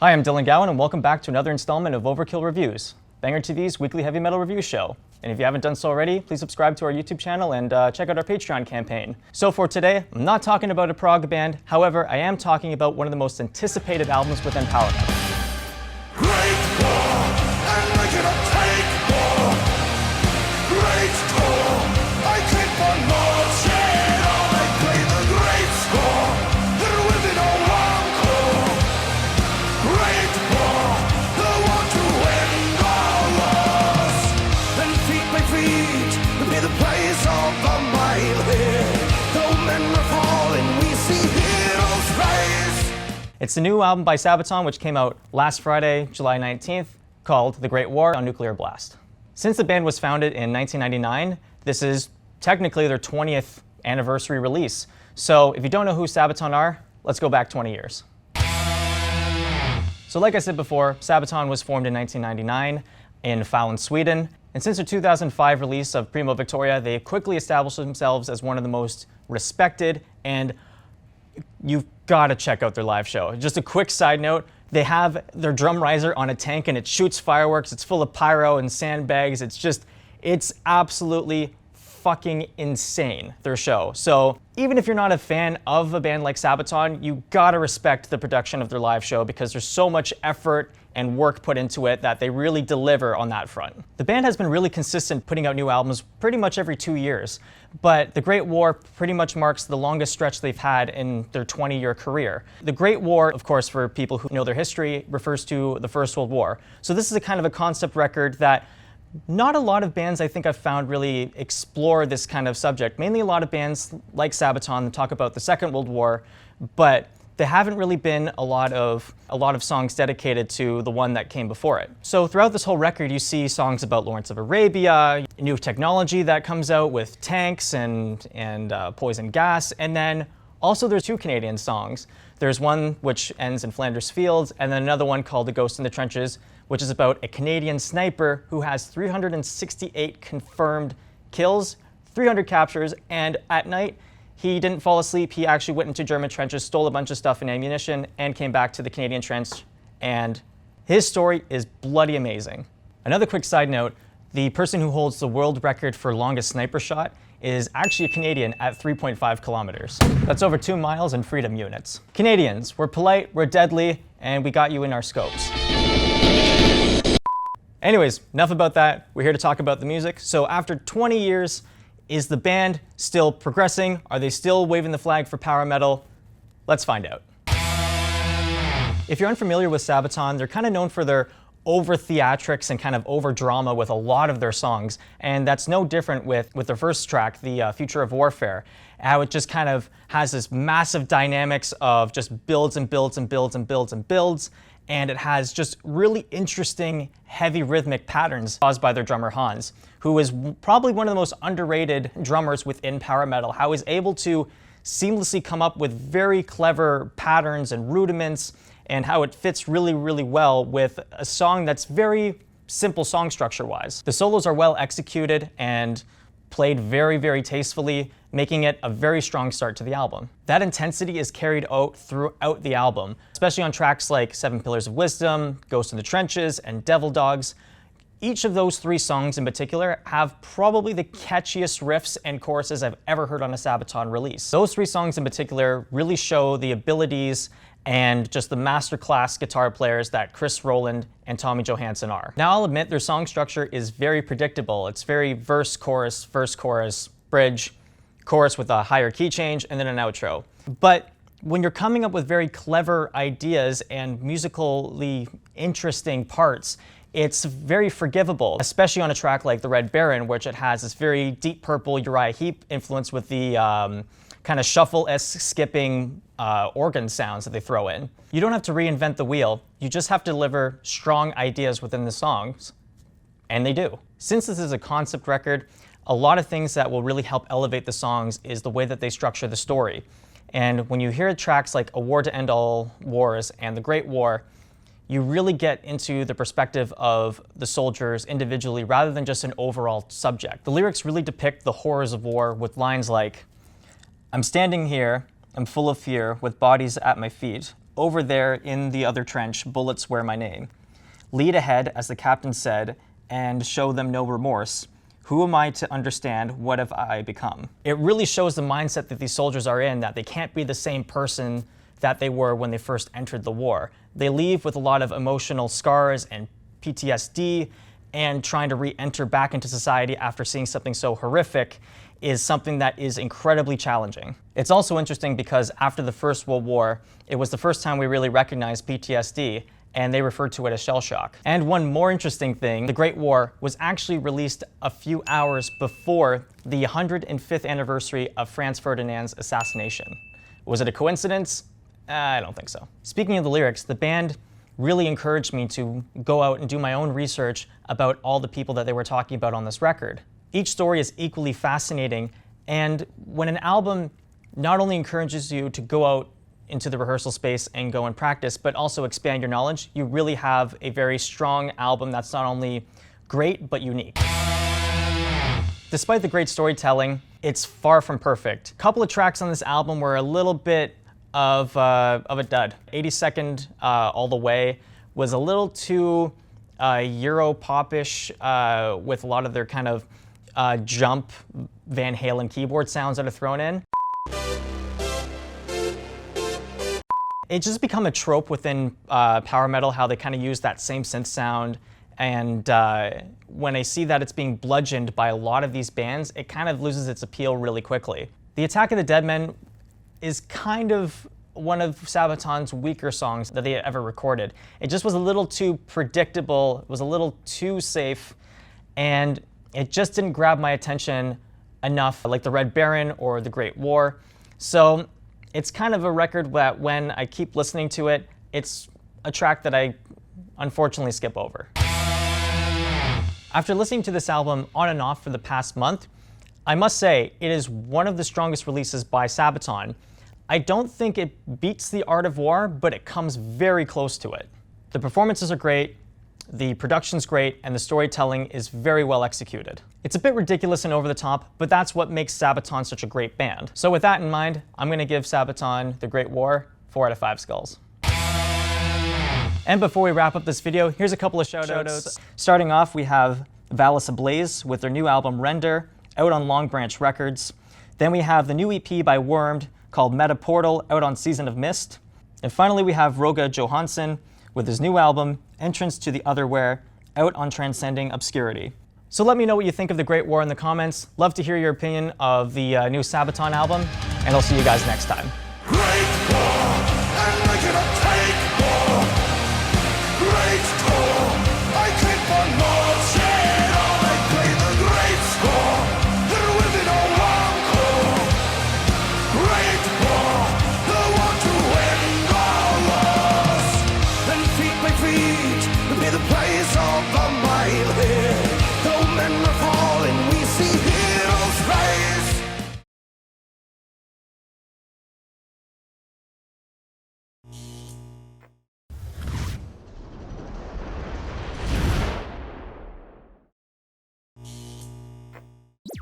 Hi, I'm Dylan Gowan, and welcome back to another installment of Overkill Reviews, Banger TV's weekly heavy metal review show. And if you haven't done so already, please subscribe to our YouTube channel and check out our Patreon campaign. So for today, I'm not talking about a prog band, however, I am talking about one of the most anticipated albums within power metal. It's the new album by Sabaton, which came out last Friday, July 19th, called The Great War on Nuclear Blast. Since the band was founded in 1999, this is technically their 20th anniversary release. So if you don't know who Sabaton are, let's go back 20 years. So like I said before, Sabaton was formed in 1999 in Falun, Sweden. And since their 2005 release of Primo Victoria, they quickly established themselves as one of the most respected, and you've got to check out their live show. Just a quick side note, they have their drum riser on a tank and it shoots fireworks. It's full of pyro and sandbags. It's absolutely fucking insane, their show. So even if you're not a fan of a band like Sabaton, you gotta respect the production of their live show because there's so much effort and work put into it that they really deliver on that front. The band has been really consistent putting out new albums pretty much every 2 years, but The Great War pretty much marks the longest stretch they've had in their 20-year career. The Great War, of course, for people who know their history, refers to the First World War. So this is a kind of a concept record that not a lot of bands I think I've found really explore this kind of subject. Mainly a lot of bands like Sabaton that talk about the Second World War, but there haven't really been a lot of songs dedicated to the one that came before it. So throughout this whole record, you see songs about Lawrence of Arabia, new technology that comes out with tanks and poison gas, and then also there's two Canadian songs. There's one which ends in Flanders Fields, and then another one called The Ghost in the Trenches, which is about a Canadian sniper who has 368 confirmed kills, 300 captures, and at night, he didn't fall asleep. He actually went into German trenches, stole a bunch of stuff and ammunition, and came back to the Canadian trench. And his story is bloody amazing. Another quick side note, the person who holds the world record for longest sniper shot is actually a Canadian at 3.5 kilometers. That's over 2 miles in freedom units. Canadians, we're polite, we're deadly, and we got you in our scopes. Anyways, enough about that. We're here to talk about the music. So after 20 years, is the band still progressing? Are they still waving the flag for power metal? Let's find out. If you're unfamiliar with Sabaton, they're kind of known for their over theatrics and kind of over drama with a lot of their songs. And that's no different with their first track, The Future of Warfare. How it just kind of has this massive dynamics of just builds and builds and builds and builds and builds. And it has just really interesting, heavy rhythmic patterns caused by their drummer Hans, who is probably one of the most underrated drummers within power metal. How he's able to seamlessly come up with very clever patterns and rudiments, and how it fits really, really well with a song that's very simple song structure-wise. The solos are well executed and played very, very tastefully, making it a very strong start to the album. That intensity is carried out throughout the album, especially on tracks like Seven Pillars of Wisdom, Ghost in the Trenches, and Devil Dogs. Each of those three songs in particular have probably the catchiest riffs and choruses I've ever heard on a Sabaton release. Those three songs in particular really show the abilities and just the masterclass guitar players that Chris Rowland and Tommy Johansson are. Now I'll admit their song structure is very predictable. It's very verse, chorus, bridge, chorus with a higher key change, and then an outro. But when you're coming up with very clever ideas and musically interesting parts, it's very forgivable, especially on a track like The Red Baron, which it has this very Deep Purple Uriah Heep influence with the kind of shuffle-esque skipping organ sounds that they throw in. You don't have to reinvent the wheel, you just have to deliver strong ideas within the songs, and they do. Since this is a concept record, a lot of things that will really help elevate the songs is the way that they structure the story. And when you hear tracks like A War to End All Wars and The Great War, you really get into the perspective of the soldiers individually rather than just an overall subject. The lyrics really depict the horrors of war with lines like, "I'm standing here, am full of fear, with bodies at my feet. Over there, in the other trench, bullets wear my name. Lead ahead, as the captain said, and show them no remorse. Who am I to understand? What have I become? It really shows the mindset that these soldiers are in, that they can't be the same person that they were when they first entered the war. They leave with a lot of emotional scars and PTSD, and trying to re-enter back into society after seeing something so horrific is something that is incredibly challenging. It's also interesting because after the First World War, it was the first time we really recognized PTSD, and they referred to it as shell shock. And one more interesting thing, the Great War was actually released a few hours before the 105th anniversary of Franz Ferdinand's assassination. Was it a coincidence? I don't think so. Speaking of the lyrics, the band really encouraged me to go out and do my own research about all the people that they were talking about on this record. Each story is equally fascinating, and when an album not only encourages you to go out into the rehearsal space and go and practice, but also expand your knowledge, you really have a very strong album that's not only great, but unique. Despite the great storytelling, it's far from perfect. A couple of tracks on this album were a little bit of a dud. 82nd All the Way was a little too Euro popish with a lot of their kind of jump Van Halen keyboard sounds that are thrown in. It's just become a trope within power metal how they kind of use that same synth sound, and when I see that it's being bludgeoned by a lot of these bands, it kind of loses its appeal really quickly. The Attack of the Dead Men is kind of one of Sabaton's weaker songs that they had ever recorded. It just was a little too predictable, it was a little too safe, and it just didn't grab my attention enough like the Red Baron or the Great War. So it's kind of a record that when I keep listening to it, it's a track that I unfortunately skip over. After listening to this album on and off for the past month, I must say it is one of the strongest releases by Sabaton. I don't think it beats The Art of War, but it comes very close to it. The performances are great, the production's great, and the storytelling is very well executed. It's a bit ridiculous and over the top, but that's what makes Sabaton such a great band. So with that in mind, I'm going to give Sabaton The Great War 4 out of 5 skulls. And before we wrap up this video, here's a couple of shoutouts. Starting off, we have Valis Ablaze with their new album Render, out on Long Branch Records. Then we have the new EP by Wormed called Meta Portal, out on Season of Mist. And finally, we have Roga Johansson with his new album Entrance to the Otherwhere, out on Transcending Obscurity. So let me know what you think of The Great War in the comments. Love to hear your opinion of the new Sabaton album, and I'll see you guys next time. Great War!